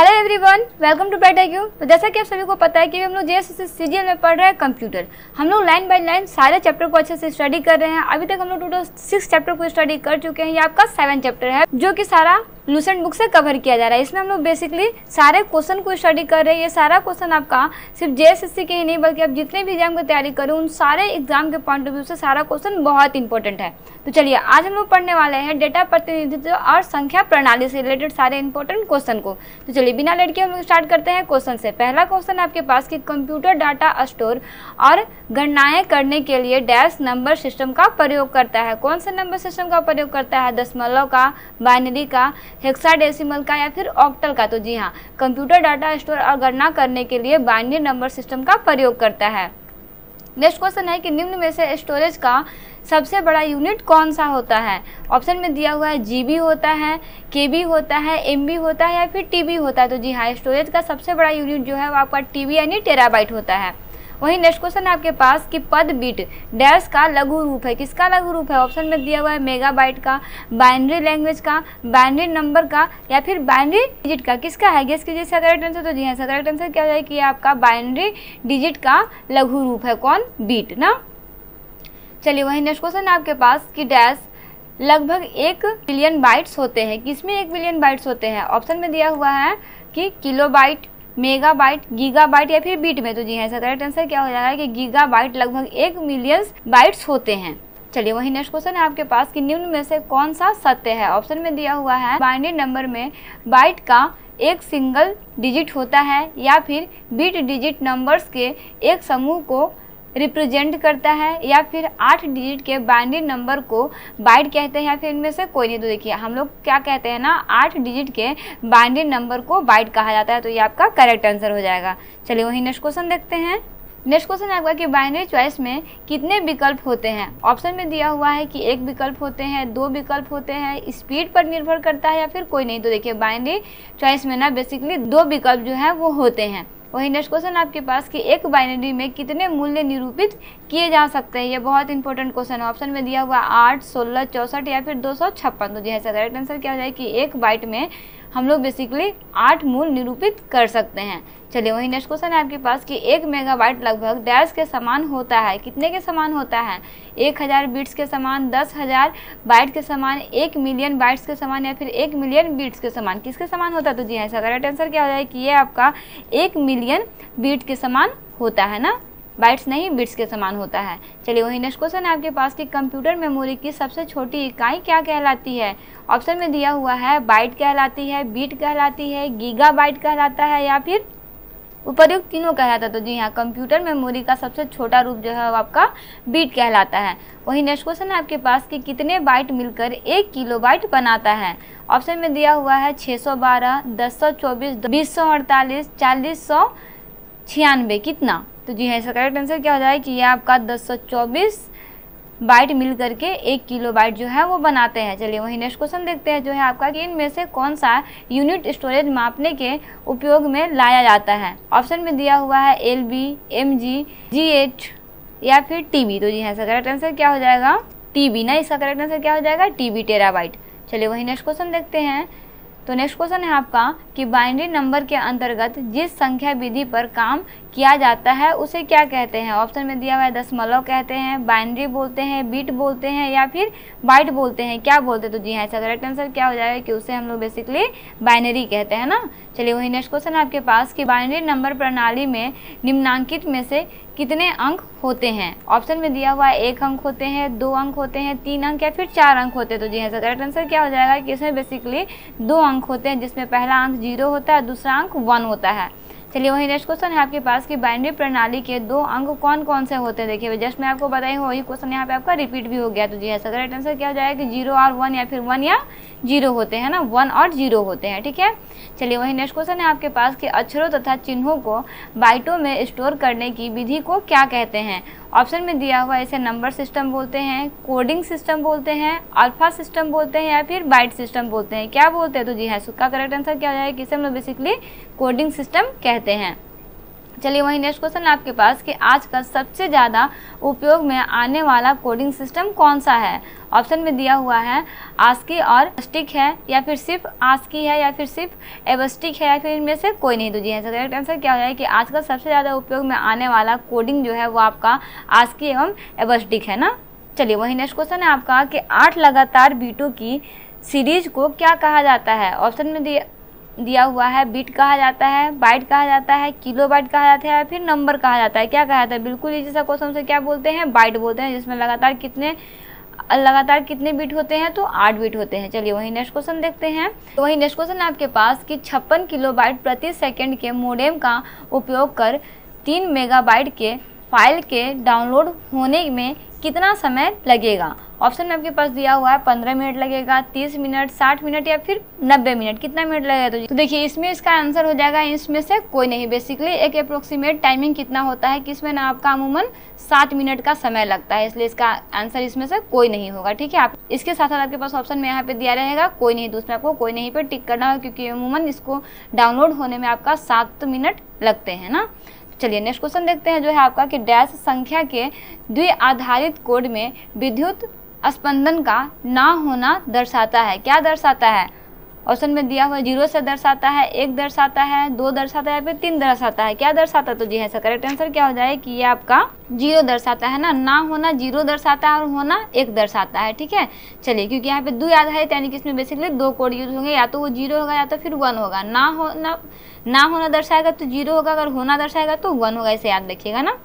Hello everyone, welcome to bright IQ। तो जैसा कि आप सभी को पता है कि हम लोग JSSC CGL में पढ़ रहे हैं कंप्यूटर। हम लोग लाइन बाय लाइन सारे चैप्टर को अच्छे से स्टडी कर रहे हैं। अभी तक हम लोग टोटल 6 चैप्टर को स्टडी कर चुके हैं। ये आपका 7 चैप्टर है जो कि सारा लूसेंट बुक से कवर किया जा रहा है। इसमें हम लोग बेसिकली सारे क्वेश्चन को स्टडी कर रहे हैं। ये सारा क्वेश्चन आपका सिर्फ JSSC के ही नहीं बल्कि आप जितने भी एग्जाम की तैयारी करो उन सारे एग्जाम के पॉइंट ऑफ व्यू से सारा क्वेश्चन बहुत इंपॉर्टेंट है। तो चलिए आज हम लोग पढ़ने वाले हैं डेटा प्रतिनिधित्व और संख्या प्रणाली से रिलेटेड सारे इंपॉर्टेंट क्वेश्चन को। तो चलिए बिना लेट के हम लोग स्टार्ट करते हैं क्वेश्चन से। पहला क्वेश्चन आपके पास कि कंप्यूटर डाटा स्टोर और गणनाएं करने के लिए डैश नंबर सिस्टम का प्रयोग करता है। कौन से नंबर सिस्टम का प्रयोग करता है? दशमलव का, बाइनरी का, हेक्साडेसिमल का या फिर ऑक्टल का? तो जी हाँ, कंप्यूटर डाटा स्टोर और गणना करने के लिए बाइनरी नंबर सिस्टम का प्रयोग करता है। नेक्स्ट क्वेश्चन है कि निम्न में से स्टोरेज का सबसे बड़ा यूनिट कौन सा होता है? ऑप्शन में दिया हुआ है GB होता है, KB होता है, MB होता है या फिर TB होता है। तो जी हाँ, स्टोरेज का सबसे बड़ा यूनिट जो है वो आपका TB यानी टेराबाइट होता है। वहीं नेक्स्ट क्वेश्चन है आपके पास कि पद बिट डैश का लघु रूप है। किसका लघु रूप है? ऑप्शन में दिया हुआ है मेगाबाइट का, बाइनरी लैंग्वेज का, बाइनरी नंबर का या फिर बाइनरी डिजिट का। किसका है? गेस कीजिए इसका करेक्ट आंसर। तो जी हाँ, इसका करेक्ट आंसर क्या हो जाए कि ये आपका बाइनरी डिजिट का लघु रूप है। कौन? बीट ना। चलिए वहीं नेक्स्ट क्वेश्चन है आपके पास कि डैश लगभग 1 बिलियन बाइट्स होते हैं। किसमें 1 बिलियन बाइट्स होते हैं? ऑप्शन में दिया हुआ है कि किलोबाइट, मेगाबाइट, गीगाबाइट या फिर बीट में। तो जी हाँ, इसका करेक्ट आंसर क्या हो जाएगा कि गीगाबाइट लगभग 1 मिलियन बाइट्स होते हैं। चलिए वही नेक्स्ट क्वेश्चन है आपके पास कि निम्न में से कौन सा सत्य है? ऑप्शन में दिया हुआ है बाइनरी नंबर में बाइट का एक सिंगल डिजिट होता है या फिर बीट डिजिट नंबर्स के एक समूह को रिप्रेजेंट करता है या फिर 8 डिजिट के बाइनरी नंबर को बाइट कहते हैं या फिर इनमें से कोई नहीं। तो देखिए हम लोग क्या कहते हैं ना, 8 डिजिट के बाइनरी नंबर को बाइट कहा जाता है। तो ये आपका करेक्ट आंसर हो जाएगा। चलिए वही नेक्स्ट क्वेश्चन देखते हैं। नेक्स्ट क्वेश्चन आपका कि बाइनरी चॉइस में कितने विकल्प होते हैं? ऑप्शन में दिया हुआ है कि 1 विकल्प होते हैं, 2 विकल्प होते हैं, स्पीड पर निर्भर करता है या फिर कोई नहीं। तो देखिए बाइनरी चॉइस में ना बेसिकली 2 विकल्प जो है वो होते हैं। वही नेक्स्ट क्वेश्चन आपके पास कि एक बाइनरी में कितने मूल्य निरूपित किए जा सकते हैं? ये बहुत इंपॉर्टेंट क्वेश्चन है। ऑप्शन में दिया हुआ 8, 16, 64 या फिर 256। तो जैसा करेक्ट आंसर क्या हो जाए कि एक बाइट में हम लोग बेसिकली 8 मूल निरूपित कर सकते हैं। चलिए वही नेक्स्ट क्वेश्चन है आपके पास कि 1 मेगाबाइट लगभग डैश के समान होता है। कितने के समान होता है? 1000 बिट्स के समान, 10,000 बाइट के समान, 1 मिलियन बाइट्स के समान या फिर 1 मिलियन बिट्स के समान। किसके समान होता है? तो जी हाँ, इसका करेक्ट आंसर क्या हो जाए कि ये आपका 1 मिलियन बिट के समान होता है ना, बाइट्स नहीं बिट्स के समान होता है। चलिए वही नेक्स्ट क्वेश्चन है आपके पास कि कंप्यूटर मेमोरी की सबसे छोटी इकाई क्या कहलाती है? ऑप्शन में दिया हुआ है बाइट कहलाती है, बीट कहलाती है, गीगाबाइट कहलाता है या फिर उपर्युक्त तीनों कहलाता है। तो जी हाँ, कंप्यूटर मेमोरी का सबसे छोटा रूप जो है वो आपका बीट कहलाता है। वही नेक्स्ट क्वेश्चन है आपके पास कि कितने बाइट मिलकर 1 किलोबाइट बनाता है? ऑप्शन में दिया हुआ है 612, 1024, 2048, 4096। कितना? तो जी हाँ, इसका करेक्ट आंसर क्या हो जाएगा कि ये आपका 1024 बाइट मिल करके 1 किलोबाइट जो है वो बनाते हैं। चलिए वही नेक्स्ट क्वेश्चन देखते हैं जो है आपका कि इनमें से कौन सा यूनिट स्टोरेज मापने के उपयोग में लाया जाता है? ऑप्शन में दिया हुआ है LB, MG, G8 या फिर TB। तो जी हाँ, इसका करेक्ट आंसर क्या हो जाएगा? TB ना, इसका करेक्ट आंसर क्या हो जाएगा? TB terabyte. चलिए वही नेक्स्ट क्वेश्चन देखते हैं। तो नेक्स्ट क्वेश्चन है आपका कि बाइनरी नंबर के अंतर्गत जिस संख्या विधि पर काम किया जाता है उसे क्या कहते हैं? ऑप्शन में दिया हुआ है दशमलव कहते हैं, बाइनरी बोलते हैं, बीट बोलते हैं या फिर बाइट बोलते हैं। क्या बोलते हैं? तो जी हाँ, इसका करेक्ट आंसर क्या हो जाएगा कि उसे हम लोग बेसिकली बाइनरी कहते हैं ना। चलिए वही नेक्स्ट क्वेश्चन है आपके पास कि बाइनरी नंबर प्रणाली में निम्नांकित में से कितने अंक होते हैं? ऑप्शन में दिया हुआ है 1 अंक होते हैं, 2 अंक होते हैं, 3 अंक या फिर 4 अंक होते हैं। तो जी हाँ, इसका करेक्ट आंसर क्या हो जाएगा कि इसमें बेसिकली 2 अंक होते हैं जिसमें पहला अंक 0 होता है, दूसरा अंक 1 होता है। चलिए वही नेक्स्ट क्वेश्चन है आपके पास कि बाइनरी प्रणाली के 2 अंक कौन कौन से होते हैं? देखिए जस्ट मैं आपको बताई हूँ वही क्वेश्चन यहाँ पे आपका रिपीट भी हो गया। तो जी ऐसा करेक्ट आंसर क्या हो जाएगा कि 0 और 1 या फिर 1 या 0 होते हैं ना, 1 और 0 होते हैं। ठीक है, चलिए वही नेक्स्ट क्वेश्चन है आपके पास कि अक्षरों तथा चिन्हों को बाइटों में स्टोर करने की विधि को क्या कहते हैं? ऑप्शन में दिया हुआ इसे नंबर सिस्टम बोलते हैं, कोडिंग सिस्टम बोलते हैं, अल्फा सिस्टम बोलते हैं या फिर बाइट सिस्टम बोलते हैं। क्या बोलते हैं? तो जी हाँ, इसका करेक्ट आंसर क्या हो जाएगा कि इसे हम लोग बेसिकली कोडिंग सिस्टम कहते हैं। चलिए वही नेक्स्ट क्वेश्चन है आपके पास कि आज का सबसे ज़्यादा उपयोग में आने वाला कोडिंग सिस्टम कौन सा है। ऑप्शन में दिया हुआ है आस्की और स्टिक है, या फिर सिर्फ आस्की है, या फिर सिर्फ एवस्टिक है, या फिर इनमें से कोई नहीं। तो जी आंसर करेक्ट आंसर क्या हो जाए कि आज का सबसे ज़्यादा उपयोग में आने वाला कोडिंग जो है वो आपका आस्की एवं एवस्टिक है ना। चलिए वही नेक्स्ट क्वेश्चन है आपका कि 8 लगातार बीटों की सीरीज को क्या कहा जाता है। ऑप्शन में दिया हुआ है बीट कहा जाता है, बाइट कहा जाता है, किलो बाइट कहा जाता है, या फिर नंबर कहा जाता है। क्या कहा जाता है, बिल्कुल इसी सा क्वेश्चन से क्या बोलते हैं, बाइट बोलते हैं, जिसमें लगातार कितने बीट होते हैं, तो 8 बीट होते हैं। चलिए वही नेक्स्ट क्वेश्चन देखते हैं। तो वही नेक्स्ट क्वेश्चन है आपके पास कि 56 किलोबाइट प्रति सेकंड के मोडेम का उपयोग कर 3 मेगाबाइट के फाइल के डाउनलोड होने में कितना समय लगेगा। ऑप्शन में आपके पास दिया हुआ है 15 मिनट लगेगा, 30 मिनट, 60 मिनट, या फिर 90 मिनट। कितना मिनट लगेगा, तो देखिए इसमें इसका आंसर हो जाएगा इसमें से कोई नहीं। बेसिकली एक अप्रोक्सीमेट टाइमिंग कितना होता है कि इसमें ना आपका अमूमन 7 मिनट का समय लगता है, इसलिए इसका आंसर इसमें से कोई नहीं होगा। ठीक है, आप इसके साथ साथ आपके पास ऑप्शन में यहाँ पे दिया रहेगा कोई नहीं, तो उसमें आपको कोई नहीं पे टिक करना होगा, क्योंकि अमूमन इसको डाउनलोड होने में आपका 7 मिनट लगते हैं ना। चलिए नेक्स्ट क्वेश्चन देखते हैं जो है आपका कि डैश संख्या के द्विआधारित कोड में विद्युत स्पंदन का ना होना दर्शाता है। क्या दर्शाता है। ऑप्शन में दिया हुआ 0 से दर्शाता है, 1 दर्शाता है, 2 दर्शाता है, या फिर 3 दर्शाता है। क्या दर्शाता है, तो जी है करेक्ट आंसर क्या हो जाए कि ये आपका 0 दर्शाता है ना होना 0 दर्शाता है और होना 1 दर्शाता है। ठीक है, चलिए क्योंकि यहाँ पे द्विआधारित यानी कि इसमें बेसिकली 2 कोड यूज होंगे, या तो वो 0 होगा या तो फिर 1 होगा। ना होना दर्शाएगा तो 0 होगा, अगर होना दर्शाएगा तो 1 होगा, इसे याद रखिएगा ना।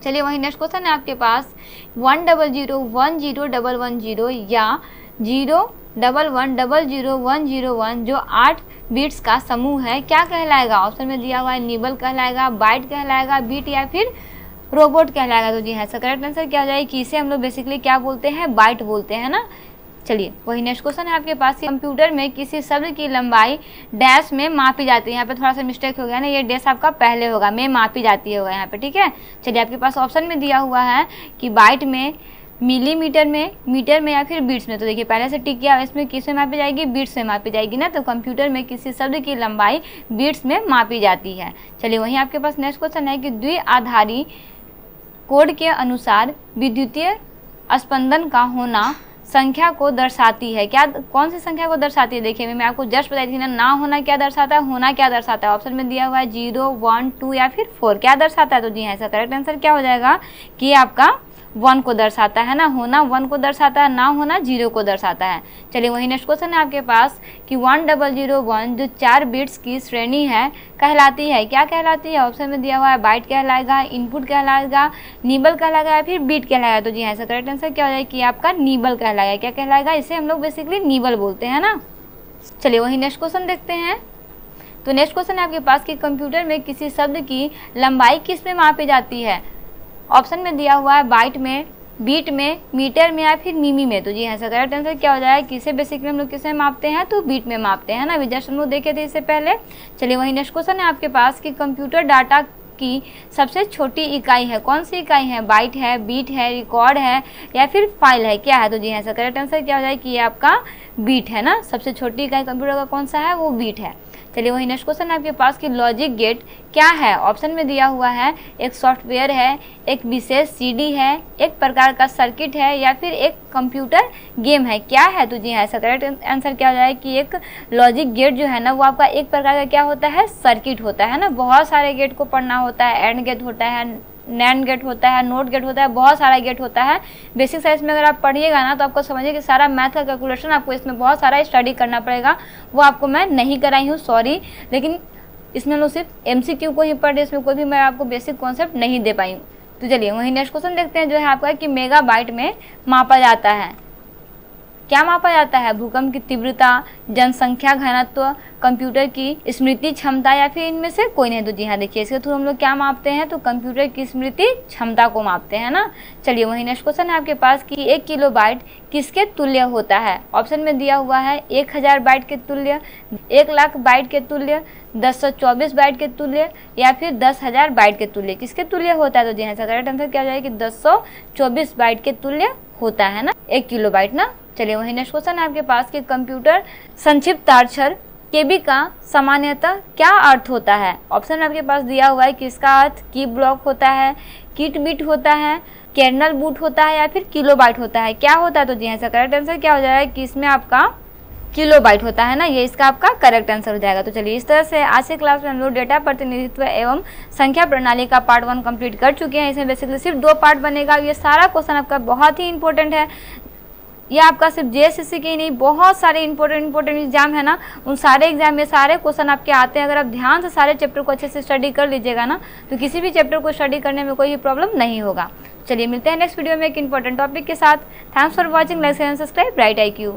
चलिए वही नेक्स्ट क्वेश्चन है आपके पास 100101110 या 011000101 जो 8 बीट्स का समूह है क्या कहलाएगा। ऑप्शन में दिया हुआ है निबल कहलाएगा, बाइट कहलाएगा, बीट, या फिर रोबोट कहलाएगा। तो जी है करेक्ट आंसर क्या हो जाएगा कि इसे हम लोग बेसिकली क्या बोलते हैं, बाइट बोलते हैं ना। चलिए वही नेक्स्ट क्वेश्चन है आपके पास कंप्यूटर में किसी शब्द की लंबाई डैश में मापी जाती है। यहाँ पे थोड़ा सा मिस्टेक हो गया ना, ये डैश आपका पहले होगा, में मापी जाती होगा यहाँ पे। ठीक है, चलिए आपके पास ऑप्शन में दिया हुआ है कि बाइट में, मिलीमीटर में, मीटर में, या फिर बीट्स में। तो देखिए पहले से टिक किया, इसमें किस में मापी जाएगी, बीट्स में मापी जाएगी ना। तो कंप्यूटर में किसी शब्द की लंबाई बीट्स में मापी जाती है। चलिए वहीं आपके पास नेक्स्ट क्वेश्चन है कि द्विआधारी कोड के अनुसार विद्युतीय स्पंदन का होना संख्या को दर्शाती है। क्या, कौन सी संख्या को दर्शाती है। देखिए मैं आपको जस्ट बताई थी ना होना क्या दर्शाता है, होना क्या दर्शाता है। ऑप्शन में दिया हुआ है 0, 1, 2 या फिर 4। क्या दर्शाता है, तो जी ऐसा करेक्ट आंसर क्या हो जाएगा कि आपका 1 को दर्शाता है ना। होना 1 को दर्शाता है, ना होना 0 को दर्शाता है। चलिए वही नेक्स्ट क्वेश्चन है आपके पास कि 1001 जो 4 बिट्स की श्रेणी है कहलाती है। क्या कहलाती है। ऑप्शन में दिया हुआ है बाइट कहलाएगा, इनपुट कहलाएगा, निबल कहलाएगा, या फिर बीट कहलाएगा। तो जी ऐसा करेक्ट आंसर क्या हो जाएगा कि आपका निबल कहलाएगा। क्या कहलाएगा, इसे हम लोग बेसिकली निबल बोलते हैं ना। चलिए वही नेक्स्ट क्वेश्चन देखते हैं। तो नेक्स्ट क्वेश्चन है आपके पास कि कंप्यूटर में किसी शब्द की लंबाई किस में मापी जाती है। ऑप्शन में दिया हुआ है बाइट में, बीट में, मीटर में, या फिर मिमी में। तो जी ऐसा करेक्ट आंसर क्या हो जाएगा, किसे बेसिकली हम लोग किसे मापते हैं, तो बीट में मापते हैं ना। अभी जस्ट हम लोग देखे थे इससे पहले। चलिए वही नेक्स्ट क्वेश्चन है आपके पास कि कंप्यूटर डाटा की सबसे छोटी इकाई है। कौन सी इकाई है, बाइट है, बीट है, रिकॉर्ड है, या फिर फाइल है। क्या है, तो जी ऐसा करेक्ट आंसर क्या हो जाएगा कि ये आपका बीट है ना। सबसे छोटी इकाई कंप्यूटर का कौन सा है, वो बीट है। चलिए वही नेक्स्ट क्वेश्चन है आपके पास कि लॉजिक गेट क्या है। ऑप्शन में दिया हुआ है एक सॉफ्टवेयर है, एक विशेष सीडी है, एक प्रकार का सर्किट है, या फिर एक कंप्यूटर गेम है। क्या है, तो जी ऐसा करेक्ट आंसर क्या हो जाए कि एक लॉजिक गेट जो है ना वो आपका एक प्रकार का क्या होता है, सर्किट होता है ना। बहुत सारे गेट को पढ़ना होता है, एंड गेट होता है, नैंड गेट होता है, नोट गेट होता है, बहुत सारा गेट होता है। बेसिक साइंस में अगर आप पढ़िएगा ना तो आपको समझिए कि सारा मैथ का कैलकुलेशन आपको इसमें बहुत सारा स्टडी करना पड़ेगा। वो आपको मैं नहीं कराई हूँ, सॉरी, लेकिन इसमें लोग सिर्फ MCQ को ही पढ़े, इसमें कोई भी मैं आपको बेसिक कॉन्सेप्ट नहीं दे पाई हूँ। तो चलिए वही नेक्स्ट क्वेश्चन देखते हैं जो है आपका कि मेगाबाइट में मापा जाता है। क्या मापा जाता है, भूकंप की तीव्रता, जनसंख्या घनत्व, कंप्यूटर की स्मृति क्षमता, या फिर इनमें से कोई नहीं। तो जी हाँ देखिए इसके थ्रू हम लोग क्या मापते हैं, तो कंप्यूटर की स्मृति क्षमता को मापते हैं ना। चलिए वही नेक्स्ट क्वेश्चन है आपके पास कि 1 किलोबाइट किसके तुल्य होता है। ऑप्शन में दिया हुआ है 1000 बाइट के तुल्य, 1 लाख बाइट के तुल्य, 1024 बाइट के तुल्य, या फिर 10,000 बाइट के तुल्य। किसके तुल्य होता है, तो जी हाँ करेक्ट आंसर क्या हो जाएगा कि 1024 बाइट के तुल्य होता है ना 1 किलोबाइट ना। चलिए वही नेक्स्ट क्वेश्चन है आपके पास कि कंप्यूटर संक्षिप्ताक्षर केबी का सामान्यतः क्या अर्थ होता है? ऑप्शन में आपके पास दिया हुआ है कि इसका अर्थ की ब्लॉक होता है, किट बिट होता है, कर्नल बूट होता है या फिर किलोबाइट होता है। क्या होता है? तो जी हाँ, इसका करेक्ट आंसर क्या हो जाएगा कि इसमें आपका किलोबाइट होता है ना, ये इसका आपका करेक्ट आंसर हो जाएगा। तो चलिए, इस तरह से आज के क्लास में हम लोग डेटा प्रतिनिधित्व एवं संख्या प्रणाली का पार्ट 1 कंप्लीट कर चुके हैं। इसमें बेसिकली सिर्फ 2 पार्ट बनेगा। ये सारा क्वेश्चन आपका बहुत ही इंपॉर्टेंट है। ये आपका सिर्फ जेएसएससी के ही नहीं, बहुत सारे इंपॉर्टेंट एग्जाम है ना, उन सारे एग्जाम में सारे क्वेश्चन आपके आते हैं। अगर आप ध्यान से सारे चैप्टर को अच्छे से स्टडी कर लीजिएगा ना, तो किसी भी चैप्टर को स्टडी करने में कोई प्रॉब्लम नहीं होगा। चलिए, मिलते हैं नेक्स्ट वीडियो में एक इंपॉर्टेंट टॉपिक के साथ। Thanks for watching, like and subscribe bright IQ।